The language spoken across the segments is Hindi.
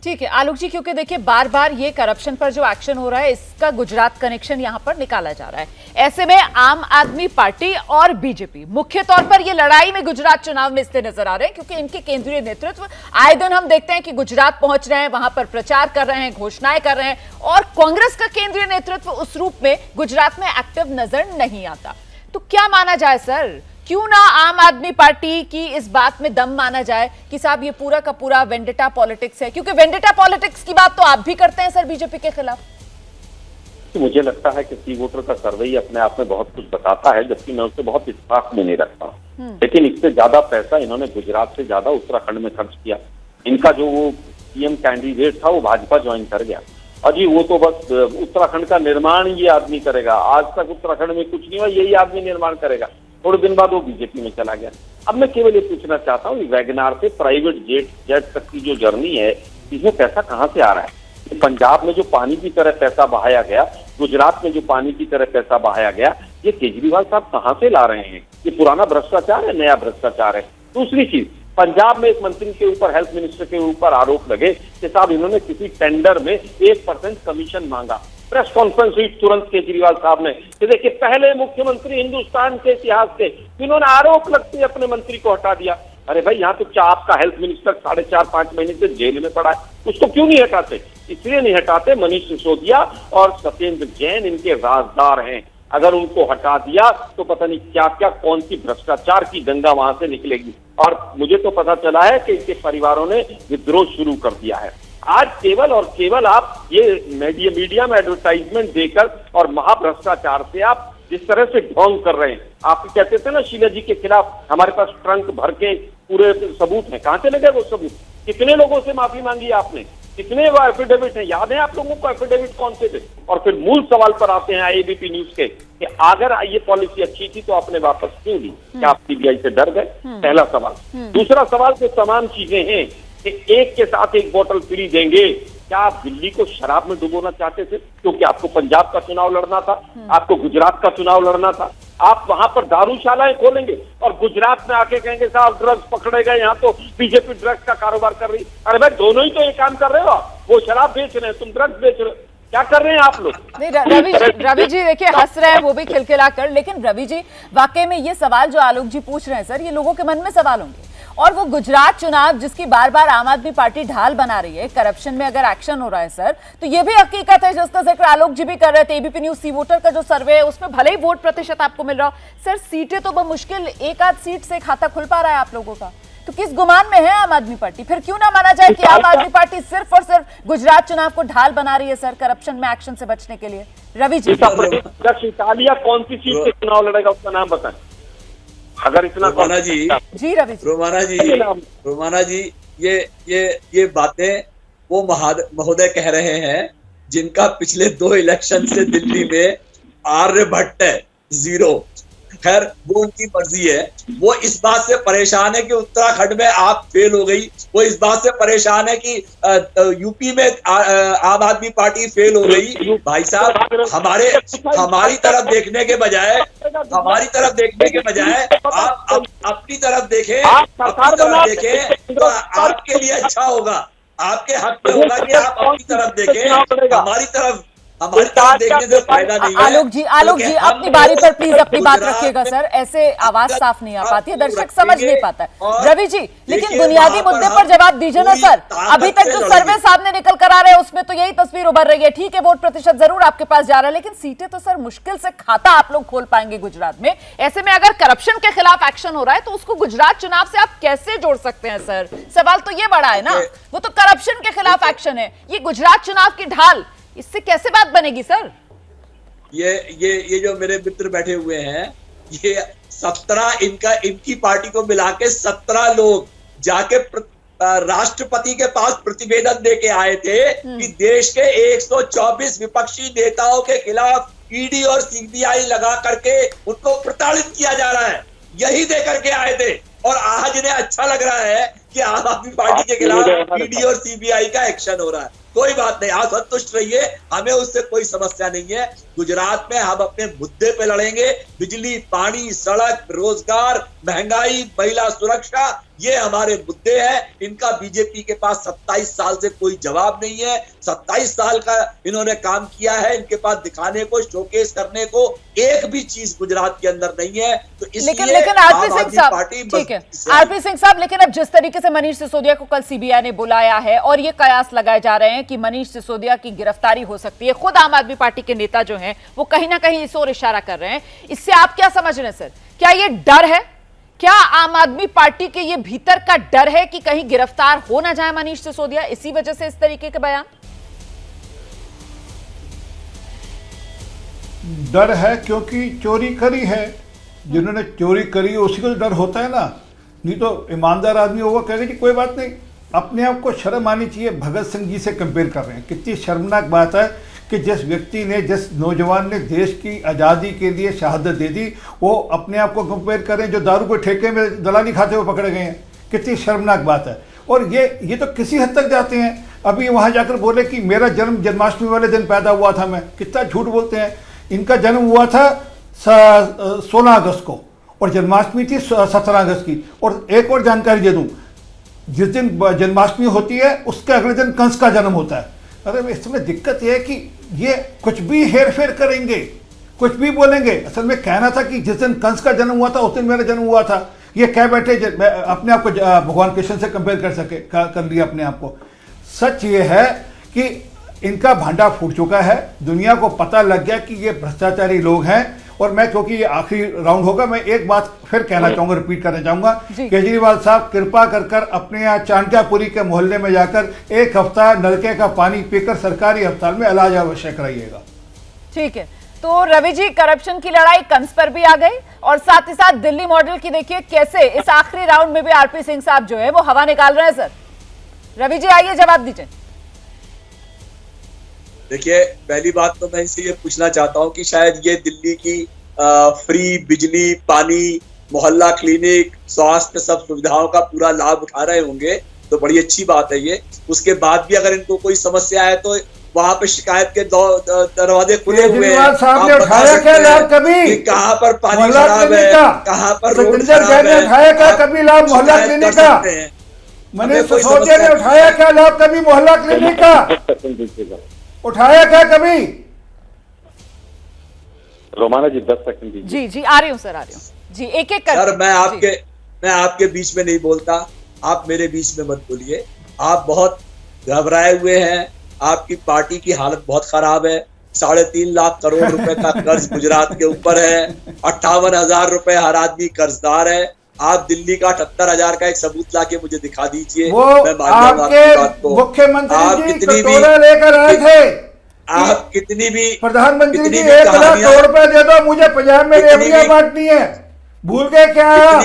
ठीक है आलोक जी, क्योंकि देखिए बार बार ये करप्शन पर जो एक्शन हो रहा है इसका गुजरात कनेक्शन यहां पर निकाला जा रहा है। ऐसे में आम आदमी पार्टी और बीजेपी मुख्य तौर पर ये लड़ाई में गुजरात चुनाव में इसलिए नजर आ रहे हैं क्योंकि इनके केंद्रीय नेतृत्व आए दिन हम देखते हैं कि गुजरात पहुंच रहे हैं, वहां पर प्रचार कर रहे हैं, घोषणाएं कर रहे हैं, और कांग्रेस का केंद्रीय नेतृत्व उस रूप में गुजरात में एक्टिव नजर नहीं आता। तो क्या माना जाए सर, क्यों ना आम आदमी पार्टी की इस बात में दम माना जाए कि साहब ये पूरा का पूरा वेंडेटा पॉलिटिक्स है, क्योंकि वेंडेटा पॉलिटिक्स की बात तो आप भी करते हैं सर बीजेपी के खिलाफ। तो मुझे लगता है कि सी वोटर का सर्वे ही अपने आप में बहुत कुछ बताता है, जबकि मैं उससे बहुत इत्तेफाक में नहीं रखता हूँ। लेकिन इससे ज्यादा पैसा इन्होंने गुजरात से ज्यादा उत्तराखंड में खर्च किया। इनका जो वो सीएम कैंडिडेट था वो भाजपा ज्वाइन कर गया, और जी वो तो बस उत्तराखंड का निर्माण ये आदमी करेगा, आज तक उत्तराखंड में कुछ नहीं हुआ, यही आदमी निर्माण करेगा। थोड़े दिन बाद वो बीजेपी में चला गया। अब मैं केवल ये पूछना चाहता हूँ, वैगनार से प्राइवेट जेट तक की जो जर्नी है, इसमें पैसा कहाँ से आ रहा है? पंजाब में जो पानी की तरह पैसा बहाया गया, गुजरात में जो पानी की तरह पैसा बहाया गया, ये केजरीवाल साहब कहाँ से ला रहे हैं? ये पुराना भ्रष्टाचार है, नया भ्रष्टाचार है? दूसरी चीज, पंजाब में एक मंत्री के ऊपर, हेल्थ मिनिस्टर के ऊपर आरोप लगे कि साहब इन्होंने किसी टेंडर में 1% कमीशन मांगा। प्रेस कॉन्फ्रेंस हुई तुरंत केजरीवाल साहब ने कि देखिए पहले मुख्यमंत्री हिंदुस्तान के इतिहास के इन्होंने आरोप लगते अपने मंत्री को हटा दिया। अरे भाई, यहाँ तो आपका हेल्थ मिनिस्टर 4.5-5 महीने से जेल में पड़ा है, उसको क्यों नहीं हटाते? इसलिए नहीं हटाते, मनीष सिसोदिया और सत्येंद्र जैन इनके राजदार हैं। अगर उनको हटा दिया तो पता नहीं क्या क्या, कौन सी भ्रष्टाचार की गंगा वहां से निकलेगी। और मुझे तो पता चला है कि इनके परिवारों ने विद्रोह शुरू कर दिया है। आज केवल और केवल आप ये मीडिया में एडवर्टाइजमेंट देकर और महाभ्रष्टाचार से आप जिस तरह से ढोंग कर रहे हैं, आप कहते थे ना शीला जी के खिलाफ हमारे पास ट्रंक भर के पूरे सबूत हैं, कहां से लगे वो सबूत? कितने लोगों से माफी मांगी आपने? कितने वो एफिडेविट हैं? याद है आप लोगों को एफिडेविट कौन से थे? और फिर मूल सवाल पर आते हैं एबीपी न्यूज के कि अगर ये पॉलिसी अच्छी थी तो आपने वापस क्यों ली? क्या आप सीबीआई से डर गए? पहला सवाल। दूसरा सवाल, जो तमाम चीजें हैं कि एक के साथ एक बोतल फ्री देंगे, क्या आप दिल्ली को शराब में डुबोना चाहते थे? क्योंकि आपको पंजाब का चुनाव लड़ना था, आपको गुजरात का चुनाव लड़ना था। आप वहां पर दारूशालाएं खोलेंगे और गुजरात में आके कहेंगे साहब ड्रग्स पकड़े गए, यहाँ तो बीजेपी ड्रग्स का कारोबार कर रही। अरे भाई, दोनों ही तो ये काम कर रहे हो, वो शराब बेच रहे हैं, तुम ड्रग्स बेच रहे हो, क्या कर रहे हैं आप लोग? नहीं रवि जी देखिए हंस रहे हैं वो भी खिलखिला कर, लेकिन रवि जी वाकई में ये सवाल जो आलोक जी पूछ रहे हैं सर, ये लोगों के मन में सवाल होंगे। और वो गुजरात चुनाव जिसकी बार बार आम आदमी पार्टी ढाल बना रही है, करप्शन में अगर एक्शन हो रहा है सर, तो ये भी हकीकत है जिसका जिक्र आलोक जी भी कर रहे थे। एबीपी न्यूज सी वोटर का जो सर्वे है उसमें भले ही वोट प्रतिशत आपको मिल रहा हो सर, सीटें तो बमुश्किल एक आध सीट से खाता खुल पा रहा है आप लोगों का, तो किस गुमान में है आम आदमी पार्टी? फिर क्यों ना माना जाए कि आम आदमी पार्टी सिर्फ और सिर्फ गुजरात चुनाव को ढाल बना रही है सर करप्शन में एक्शन से बचने के लिए? रवि जी, इटालिया कौन सी सीट से चुनाव लड़ेगा उसका नाम बताएं अगर इतना। रोमाना जी, जी रवि जी, रोमाना जी, ये बातें वो महोदय कह रहे हैं जिनका पिछले 2 इलेक्शन से दिल्ली में आर्यभट्ट है 0। खैर वो उनकी मर्जी है। वो इस बात से परेशान है कि उत्तराखंड में आप फेल हो गई, वो इस बात से परेशान है कि यूपी में आम आदमी पार्टी फेल हो गई। भाई साहब, हमारी तरफ देखने के बजाय आप अपनी तरफ देखें तो आपके लिए अच्छा होगा, आपके हक में होगा कि आप अपनी तरफ देखें, हमारी तरफ देखने से फायदा नहीं है। आलोक जी अपनी बारी पर प्लीज अपनी बात रखिएगा सर, ऐसे आवाज साफ नहीं आ पाती है, दर्शक समझ नहीं पाता है। रवि जी, लेकिन बुनियादी मुद्दे पर जवाब दीजिए ना सर। अभी तक जो सर्वे सामने निकल कर आ रहे हैं उसमें तो यही तस्वीर उभर रही है। ठीक है, वोट प्रतिशत जरूर आपके पास जा रहा है, लेकिन सीटें तो सर मुश्किल से खाता आप लोग खोल पाएंगे गुजरात में। ऐसे में अगर करप्शन के खिलाफ एक्शन हो रहा है तो उसको गुजरात चुनाव से आप कैसे जोड़ सकते हैं सर? सवाल तो ये बड़ा है ना, वो तो करप्शन के खिलाफ एक्शन है, ये गुजरात चुनाव की ढाल, इससे कैसे बात बनेगी सर? ये जो मेरे मित्र बैठे हुए हैं, ये 17 इनकी पार्टी को मिला के 17 लोग जाके राष्ट्रपति के पास प्रतिवेदन देके आए थे कि देश के 124 विपक्षी नेताओं के खिलाफ ईडी और सीबीआई लगा करके उनको प्रताड़ित किया जा रहा है। यही दे करके आए थे, और आज इन्हें अच्छा लग रहा है कि आम आदमी पार्टी के खिलाफ ईडी और सीबीआई का एक्शन हो रहा है। कोई बात नहीं, आप संतुष्ट रहिए, हमें उससे कोई समस्या नहीं है। गुजरात में हम अपने मुद्दे पे लड़ेंगे। बिजली, पानी, सड़क, रोजगार, महंगाई, महिला सुरक्षा, ये हमारे मुद्दे हैं। इनका बीजेपी के पास 27 साल से कोई जवाब नहीं है। 27 साल का इन्होंने काम किया है, इनके पास दिखाने को, शोकेस करने को एक भी चीज गुजरात के अंदर नहीं है। तो इसलिए लेकिन आरपी सिंह साहब, ठीक है आरपी सिंह साहब, लेकिन अब जिस तरीके से मनीष सिसोदिया को कल सीबीआई ने बुलाया है और ये कयास लगाए जा रहे हैं कि मनीष सिसोदिया की गिरफ्तारी हो सकती है, खुद आम आदमी पार्टी के नेता जो हैं वो कहीं ना कहीं इस ओर इशारा कर रहे हैं, इससे आप क्या समझ रहे हैं सर? क्या ये डर है? क्या आम आदमी पार्टी के ये भीतर का डर है कि कहीं गिरफ्तार हो ना जाए मनीष सिसोदिया, इसी वजह से इस तरीके के बयान? डर है क्योंकि चोरी करी है, जिन्होंने चोरी करी उसी को डर होता है ना। नहीं तो ईमानदार आदमी होगा कहेगा कि कोई बात नहीं, अपने आप को शर्म आनी चाहिए। भगत सिंह जी से कंपेयर कर रहे हैं, कितनी शर्मनाक बात है कि जिस व्यक्ति ने, जिस नौजवान ने देश की आज़ादी के लिए शहादत दे दी, वो अपने आप को कंपेयर करें जो दारू के ठेके में दलाली खाते हुए पकड़े गए हैं। कितनी शर्मनाक बात है। और ये तो किसी हद तक जाते हैं। अभी वहाँ जाकर बोले कि मेरा जन्म जन्माष्टमी वाले दिन पैदा हुआ था मैं, कितना झूठ बोलते हैं। इनका जन्म हुआ था 16 अगस्त को और जन्माष्टमी थी 17 अगस्त की। और एक और जानकारी दे दूँ, जिस दिन जन्माष्टमी होती है उसके अगले दिन कंस का जन्म होता है। अरे इसमें दिक्कत यह है कि ये कुछ भी हेर फेर करेंगे, कुछ भी बोलेंगे। असल में कहना था कि जिस दिन कंस का जन्म हुआ था उस दिन मेरा जन्म हुआ था, ये कह बैठे। मैं अपने आप को भगवान कृष्ण से कंपेयर कर लिया अपने आप को। सच ये है कि इनका भांडा फूट चुका है, दुनिया को पता लग गया कि ये भ्रष्टाचारी लोग हैं। और मैं, क्योंकि ये आखिरी राउंड होगा, मैं एक बात फिर कहना चाहूंगा, रिपीट करना चाहूंगा। केजरीवाल साहब कृपा कर अपने यहाँ चाणक्यपुरी के मोहल्ले में जाकर एक हफ्ता नलके का पानी पीकर सरकारी अस्पताल में इलाज अवश्य कराइएगा। ठीक है, तो रवि जी, करप्शन की लड़ाई कंस पर भी आ गई और साथ ही साथ दिल्ली मॉडल की देखिए कैसे इस आखिरी राउंड में भी आरपी सिंह साहब जो है वो हवा निकाल रहे हैं। सर रवि जी आइए, जवाब दीजिए। देखिए, पहली बात तो मैं इनसे ये पूछना चाहता हूँ कि शायद ये दिल्ली की फ्री बिजली, पानी, मोहल्ला क्लिनिक, स्वास्थ्य सब सुविधाओं का पूरा लाभ उठा रहे होंगे, तो बड़ी अच्छी बात है ये। उसके बाद भी अगर इनको कोई समस्या है तो वहां पे शिकायत के दरवाजे खुले हुए हैं। साहब ने उठाया क्या लाभ कभी? कहाँ पर पानी खराब है, कहाँ पर रोड खराब है, उठाया क्या कभी लाभ मोहल्ला क्लिनिक का? मनीष सिसोदिया ने उठाया क्या लाभ कभी मोहल्ला क्लिनिक का? उठाया क्या कभी? रोमाना जी 10 सेकंड दीजिए। जी जी आ रही हूँ सर, आ रही हूँ जी, एक एक कर। सर मैं आपके बीच में नहीं बोलता, आप मेरे बीच में मत बोलिए। आप बहुत घबराए हुए हैं, आपकी पार्टी की हालत बहुत खराब है। 3.5 लाख करोड़ रुपए का कर्ज गुजरात के ऊपर है, 58,000 रुपए हर आदमी कर्जदार है। आप दिल्ली का 78,000 का एक सबूत लाके मुझे दिखा दीजिए, मैं मान जाऊंगा आपकी बात को। मुख्यमंत्री जी कटोरा लेकर आए थे, आप कितनी भी प्रधानमंत्री जी 1 लाख करोड़ रुपए दे दो मुझे, पंजाब में रेवड़ियां बांटनी है, भूल गए क्या?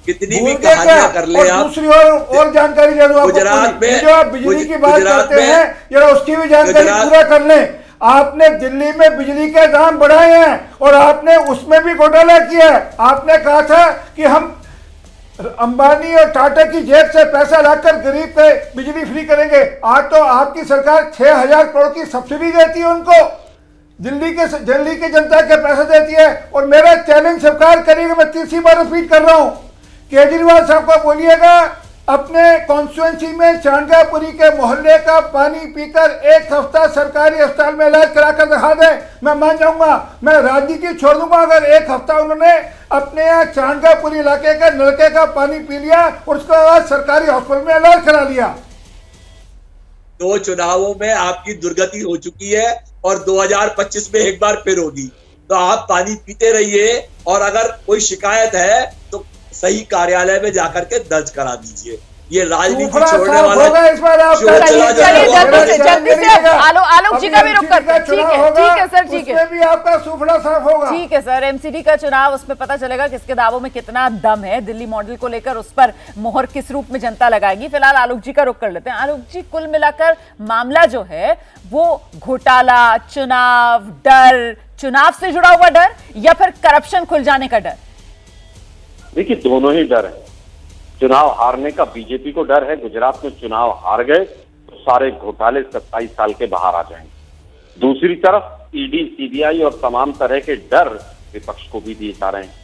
कितनी भी कहानियां कर ले आप। दूसरी और जानकारी दे दो गुजरात में, जो आप बिजली की बात करते हैं जरा उसकी भी जानकारी पूरा कर लें। आपने दिल्ली में बिजली के दाम बढ़ाए हैं और आपने उसमें भी घोटाला किया है। आपने कहा था कि हम अंबानी और टाटा की जेब से पैसा लाकर गरीब पे बिजली फ्री करेंगे। आज तो आपकी सरकार 6,000 करोड़ की सब्सिडी देती है उनको, दिल्ली के जनता के पैसे देती है। और मेरा चैलेंज स्वीकार करिएगा, मैं तीसरी बार रिपीट कर रहा हूं, केजरीवाल साहब को बोलिएगा अपने कॉन्स्टिट्यूएंसी में चाणक्यपुरी के मोहल्ले का पानी पीकर एक हफ्ता सरकारी अस्पताल में इलाज कराकर दिखा दें, मैं मान जाऊंगा। मैं राजनीति छोड़ दूंगा अगर एक हफ्ता उन्होंने अपने यहाँ चाणक्यपुरी इलाके का नलके का पानी पी लिया और उसके बाद सरकारी हॉस्पिटल में इलाज करा लिया। 2 चुनावों में आपकी दुर्गति हो चुकी है और 2025 में एक बार फिर होगी। तो आप पानी पीते रहिए और अगर कोई शिकायत है तो सही कार्यालय में जाकर के दर्ज करा दीजिए। ये राजनीति छोड़ने वाला इस बार आप जल्दी से आलोक जी का भी रुख करते हैं। ठीक है सर, ठीक है, भी आपका सुफड़ा साफ होगा। ठीक है सर, एमसीडी का चुनाव, उसमें पता चलेगा किसके दावों में कितना दम है। दिल्ली मॉडल को लेकर उस पर मोहर किस रूप में जनता लगाएगी। फिलहाल आलोक जी का रुख कर लेते हैं। आलोक जी, कुल मिलाकर मामला जो है वो घोटाला, चुनाव डर, चुनाव से जुड़ा हुआ डर या फिर करप्शन खुल जाने का डर? देखिए, दोनों ही डर है। चुनाव हारने का बीजेपी को डर है। गुजरात में चुनाव हार गए तो सारे घोटाले 27 साल के बाहर आ जाएंगे। दूसरी तरफ ईडी, सीबीआई और तमाम तरह के डर विपक्ष को भी दिए जा रहे हैं।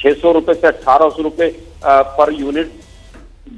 600 रुपए से 1800 रुपए पर यूनिट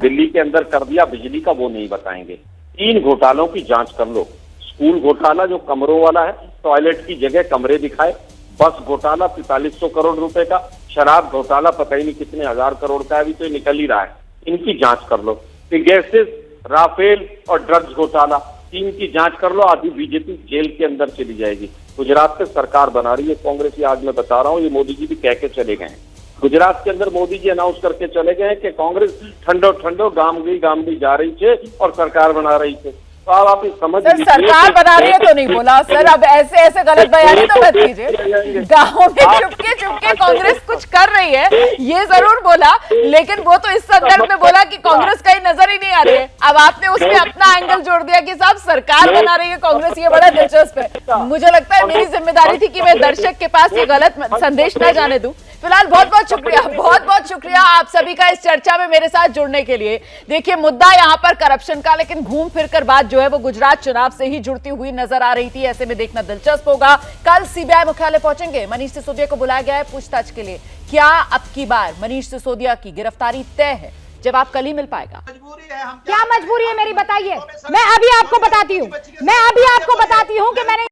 दिल्ली के अंदर कर दिया बिजली का, वो नहीं बताएंगे। 3 घोटालों की जांच कर लो। स्कूल घोटाला जो कमरों वाला है, टॉयलेट की जगह कमरे दिखाए। बस घोटाला 4500 करोड़ रुपए का। शराब घोटाला पता ही नहीं कितने हजार करोड़ का है, अभी तो निकल ही रहा है। इनकी जांच कर लो। पेगासस, राफेल और ड्रग्स घोटाला, 3 की जांच कर लो। आधी बीजेपी जेल के अंदर चली जाएगी। गुजरात में सरकार बना रही है कांग्रेस, ये आज मैं बता रहा हूँ, ये मोदी जी भी कह के चले गए हैं। गुजरात के अंदर मोदी जी अनाउंस करके चले गए हैं कि कांग्रेस ठंडो ठंडो गाम गई जा रही थे और सरकार बना रही थी। तो अब आप समझ सर, सरकार बना रही है तो नहीं बोला सर, अब ऐसे गलत बयानी तो मत कीजिए। गाँव में चुपके कांग्रेस कुछ कर रही है ये जरूर बोला, लेकिन वो तो इस संदर्भ में बोला कि कांग्रेस कहीं नजर ही नहीं आ रही है। अब आपने उसमें अपना एंगल जोड़ दिया कि साहब सरकार बना रही है कांग्रेस, ये बड़ा दिलचस्प है। मुझे लगता है मेरी जिम्मेदारी थी कि मैं दर्शक के पास ये गलत संदेश न जाने दूं। फिलहाल बहुत बहुत शुक्रिया आप सभी का इस चर्चा में मेरे साथ जुड़ने के लिए। देखिए, मुद्दा यहाँ पर करप्शन का, लेकिन घूम फिर कर बात जो है वो गुजरात चुनाव से ही जुड़ती हुई नजर आ रही थी। ऐसे में देखना दिलचस्प होगा। कल सीबीआई मुख्यालय पहुंचेंगे, मनीष सिसोदिया को बुलाया गया है पूछताछ के लिए। क्या अब की बार मनीष सिसोदिया की गिरफ्तारी तय है? जवाब कल ही मिल पाएगा। क्या मजबूरी है मेरी, बताइए। मैं अभी आपको बताती हूँ कि मैंने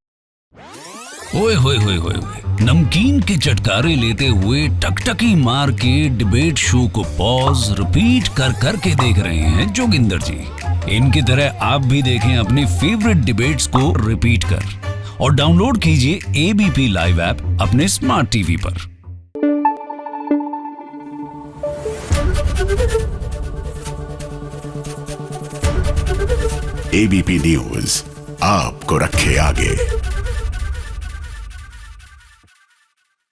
ओए होए होए होए होए, नमकीन के चटकारे लेते हुए टकटकी मार के डिबेट शो को पॉज रिपीट कर करके देख रहे हैं जोगिंदर जी। इनकी तरह आप भी देखें अपनी फेवरेट डिबेट्स को रिपीट कर और डाउनलोड कीजिए एबीपी लाइव ऐप अपने स्मार्ट टीवी पर। एबीपी न्यूज आपको रखे आगे।